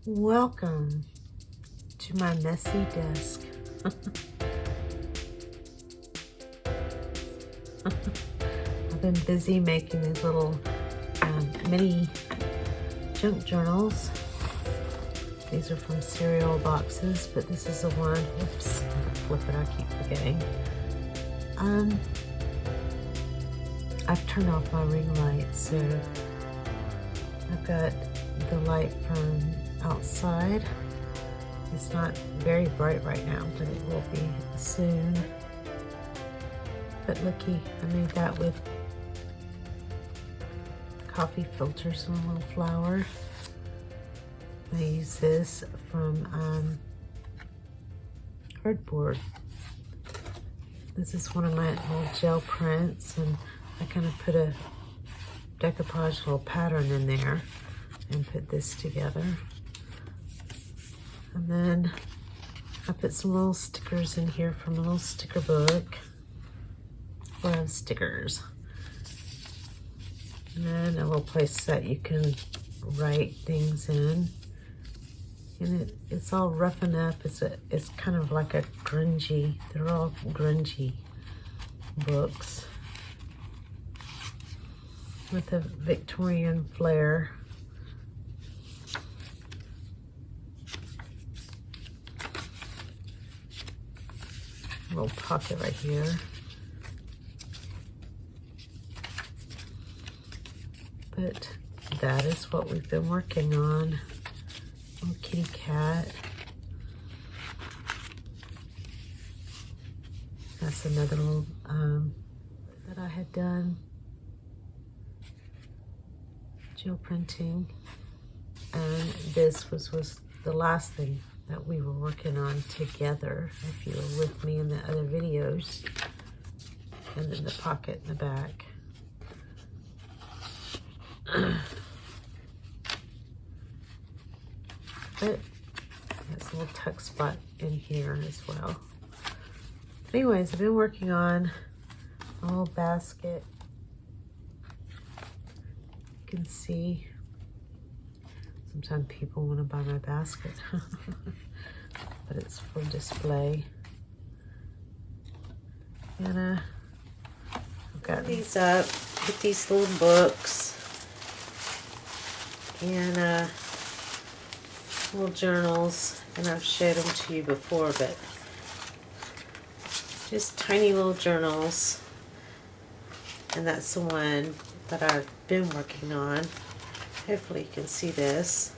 Welcome to my messy desk. I've been busy making these little mini junk journals. These are from cereal boxes, but this is the one. Oops, flip it, I keep forgetting. I've turned off my ring light, so I've got the light from outside. It's not very bright right now, but it will be soon. But looky, I made that with coffee filters and a little flour. I use this from cardboard. This is one of my little gel prints, and I kind of put a decoupage little pattern in there and put this together. And then I put some little stickers in here from a little sticker book. I have stickers. And then a little place that you can write things in. And it's all rough enough. It's kind of like a grungy, they're all grungy books with a Victorian flair. A little pocket right here. But that is what we've been working on. Little kitty cat. That's another little that I had done. Gel printing. And this was the last thing that we were working on together, if you were with me in the other videos. And then the pocket in the back. But there's a little tuck spot in here as well. Anyways, I've been working on a little basket. You can see sometimes people want to buy my basket, but it's for display. And I've got these up with these little books and little journals, and I've showed them to you before, but just tiny little journals. And that's the one that I've been working on. Hopefully you can see this.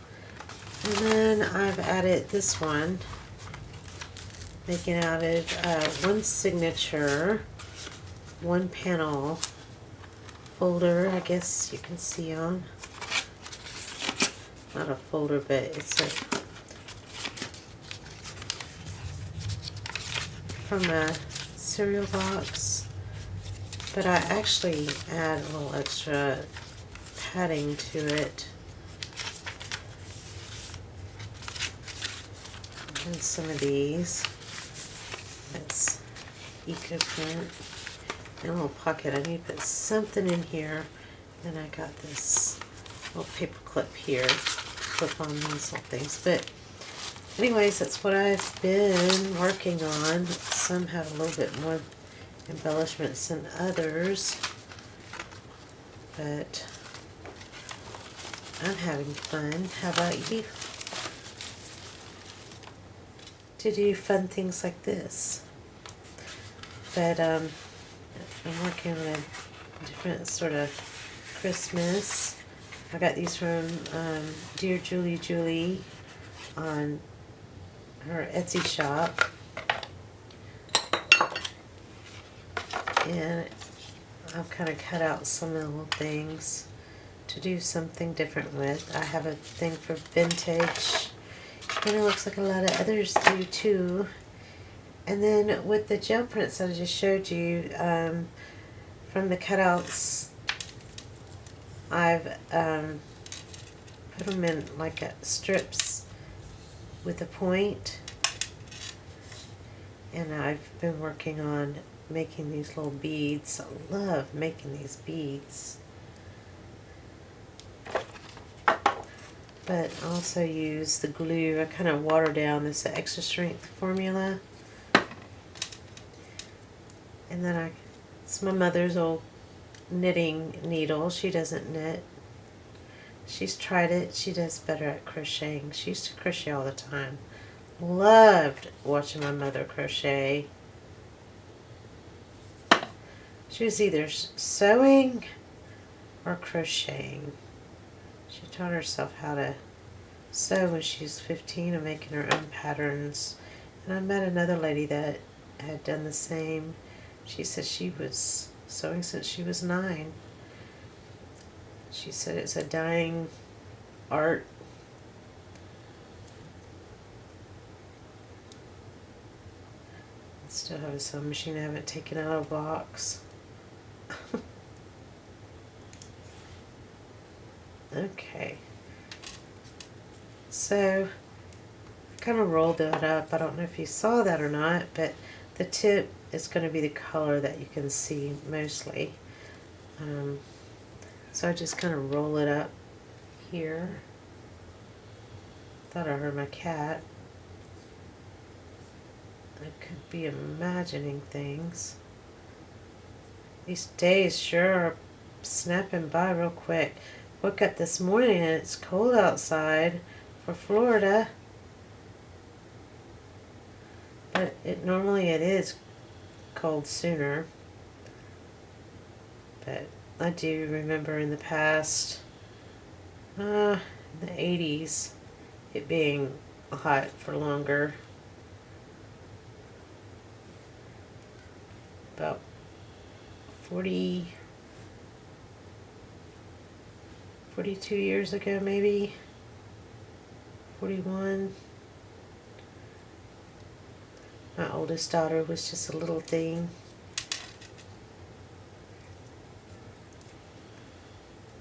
And then I've added this one, making out of one signature, one panel folder, I guess you can see on. Not a folder, but it's from a cereal box. But I actually add a little extra padding to it. And some of these. That's eco-print. And a little pocket. I need to put something in here. And I got this little paper clip here. Clip on these little things. But anyways, that's what I've been working on. Some have a little bit more embellishments than others. But I'm having fun. How about you? To do fun things like this. But I'm working on a different sort of Christmas. I got these from Dear Julie on her Etsy shop. And I've kind of cut out some of the little things to do something different with. I have a thing for vintage. And it looks like a lot of others do too. And then with the gel prints that I just showed you, from the cutouts, I've put them in like strips with a point. And I've been working on making these little beads. I love making these beads. but I also use the glue. I kind of water down this extra strength formula. And then it's my mother's old knitting needle. She doesn't knit. She's tried it. She does better at crocheting. She used to crochet all the time. Loved watching my mother crochet. She was either sewing or crocheting. She taught herself how to sew when she was 15 and making her own patterns. And I met another lady that had done the same. She said she was sewing since she was 9. She said it's a dying art. I still have a sewing machine I haven't taken out of a box. Okay. So I kind of rolled that up. I don't know if you saw that or not, but the tip is going to be the color that you can see mostly. So I just kind of roll it up here. Thought I heard my cat. I could be imagining things. These days sure are snapping by real quick. Woke up this morning and it's cold outside for Florida. But normally it is cold sooner. But I do remember in the past, in the 80s, it being hot for longer. About 42 years ago, maybe 41. My oldest daughter was just a little thing.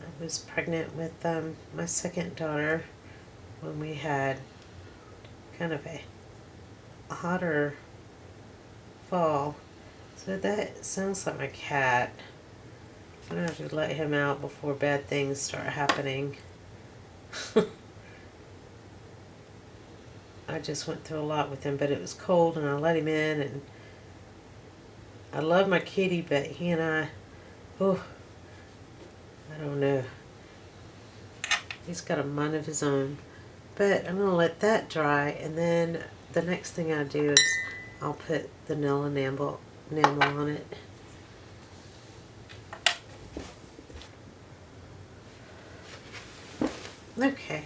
I was pregnant with my second daughter when we had kind of a hotter fall. So that sounds like my cat. I'm going to have to let him out before bad things start happening. I just went through a lot with him, but it was cold and I let him in, and I love my kitty, but he and I don't know. He's got a mind of his own. But I'm going to let that dry, and then the next thing I do is I'll put the nail enamel on it. Okay.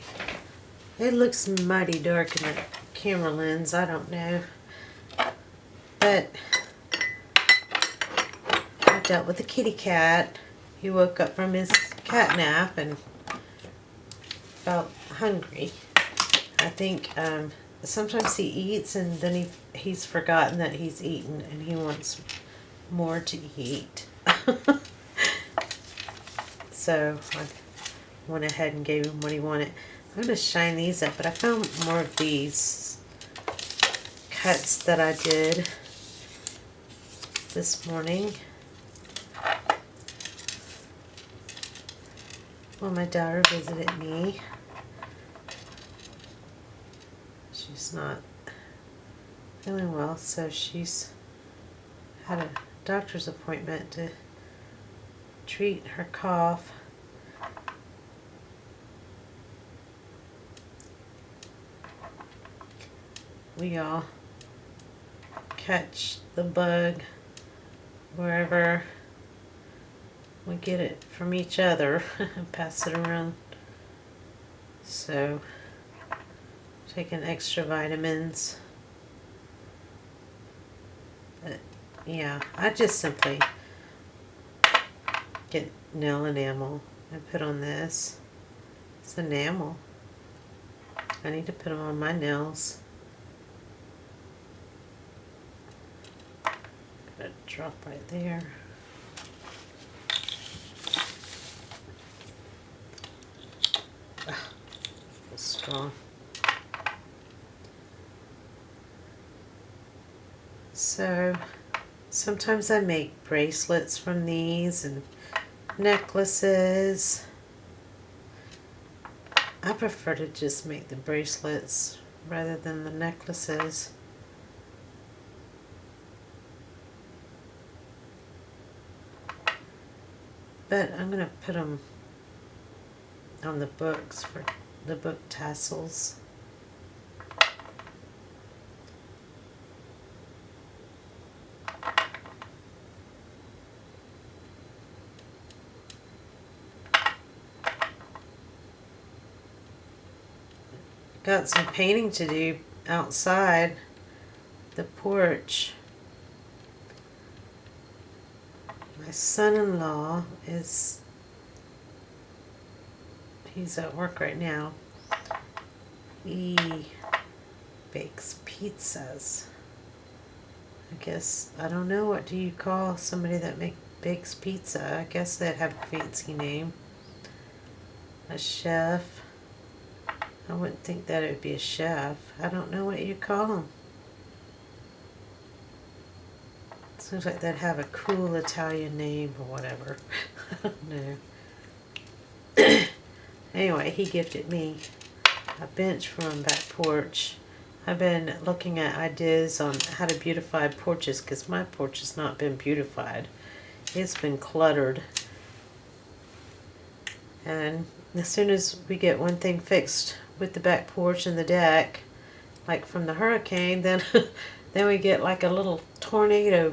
It looks mighty dark in the camera lens. I don't know. But I dealt with the kitty cat. He woke up from his cat nap and felt hungry. I think sometimes he eats and then he's forgotten that he's eaten and he wants more to eat. So I went ahead and gave him what he wanted. I'm going to shine these up, but I found more of these cuts that I did this morning. Well, my daughter visited me. She's not feeling well, so she's had a doctor's appointment to treat her cough. We all catch the bug wherever we get it from each other and pass it around. So, taking extra vitamins. But yeah, I just simply get nail enamel and put on this. It's enamel. I need to put them on my nails. Gonna drop right there. Strong. So sometimes I make bracelets from these and necklaces. I I prefer to just make the bracelets rather than the necklaces. But I'm going to put them on the books for the book tassels. Got some painting to do outside the porch. My son-in-law he's at work right now. He bakes pizzas. I guess, I don't know, what do you call somebody that bakes pizza? I guess they'd have a fancy name. A chef. I wouldn't think that it would be a chef. I don't know what you call them. Seems like they'd have a cool Italian name or whatever. I don't know. Anyway, he gifted me a bench from back porch. I've been looking at ideas on how to beautify porches because my porch has not been beautified. It's been cluttered. And as soon as we get one thing fixed with the back porch and the deck, like from the hurricane, then then we get like a little tornado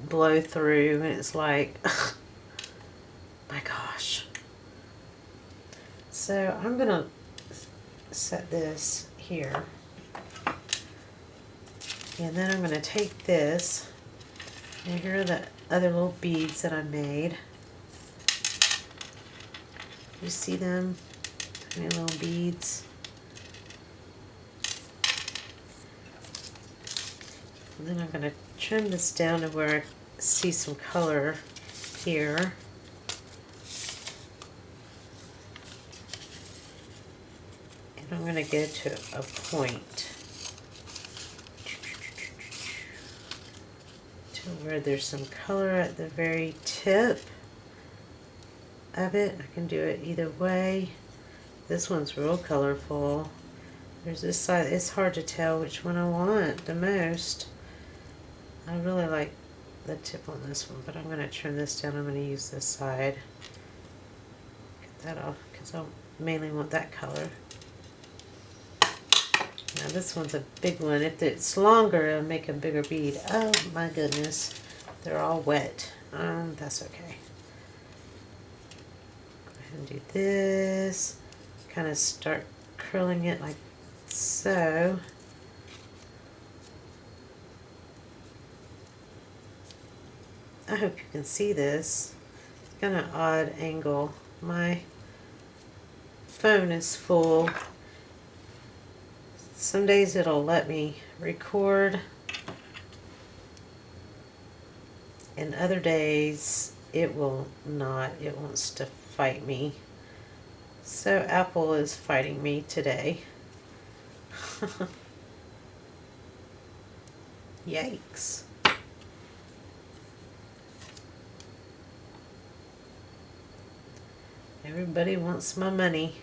blow through, and it's like, my gosh. So I'm gonna set this here, and then I'm gonna take this, and here are the other little beads that I made. You see them? Tiny little beads. And then I'm going to trim this down to where I see some color here. And I'm going to go to a point to where there's some color at the very tip of it. I can do it either way. This one's real colorful. There's this side. It's hard to tell which one I want the most. I really like the tip on this one, but I'm going to trim this down. I'm going to use this side. Get that off because I mainly want that color. Now this one's a big one. If it's longer, it'll make a bigger bead. Oh my goodness. They're all wet. That's okay. Go ahead and do this. Kind of start curling it like so. I hope you can see this. It's kind of odd angle. My phone is full. Some days it'll let me record, and other days it will not. It wants to fight me. So Apple is fighting me today. Yikes. Everybody wants my money.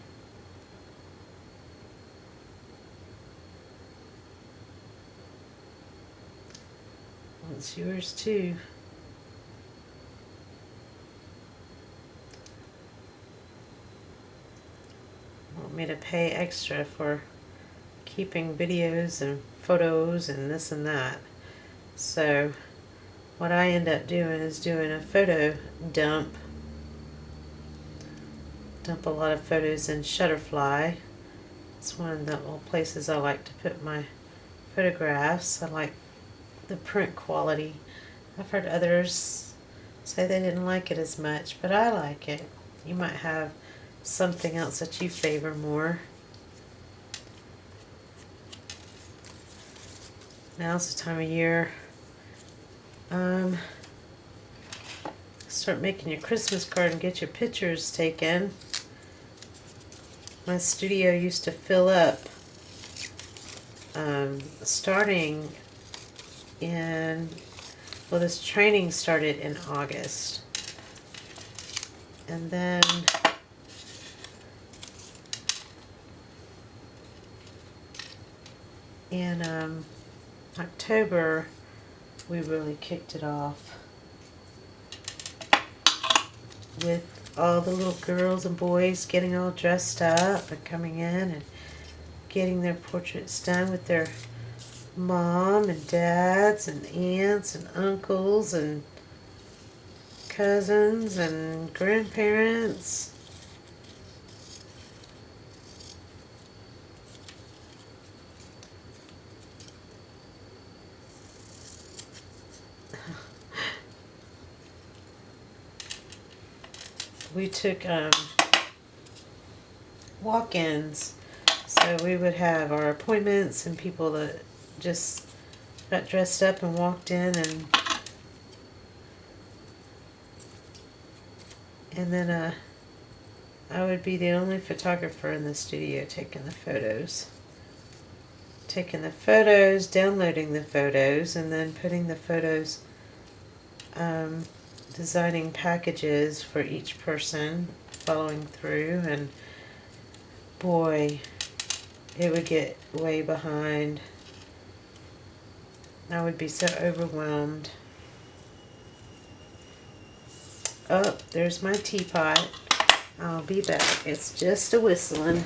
Wants yours too. Want me to pay extra for keeping videos and photos and this and that. So what I end up doing is doing a photo dump. Dump a lot of photos in Shutterfly. It's one of the little places I like to put my photographs. I like the print quality. I've heard others say they didn't like it as much, but I like it. You might have something else that you favor more. Now's the time of year. Start making your Christmas card and get your pictures taken. My studio used to fill up starting in, well, this training started in August. And then in October, we really kicked it off with all the little girls and boys getting all dressed up and coming in and getting their portraits done with their mom and dads and aunts and uncles and cousins and grandparents. We took walk-ins, so we would have our appointments and people that just got dressed up and walked in, and then I would be the only photographer in the studio taking the photos. Downloading the photos, and then putting the photos, designing packages for each person, following through, and boy, it would get way behind. I would be so overwhelmed. Oh, there's my teapot. I'll be back. It's just a whistling.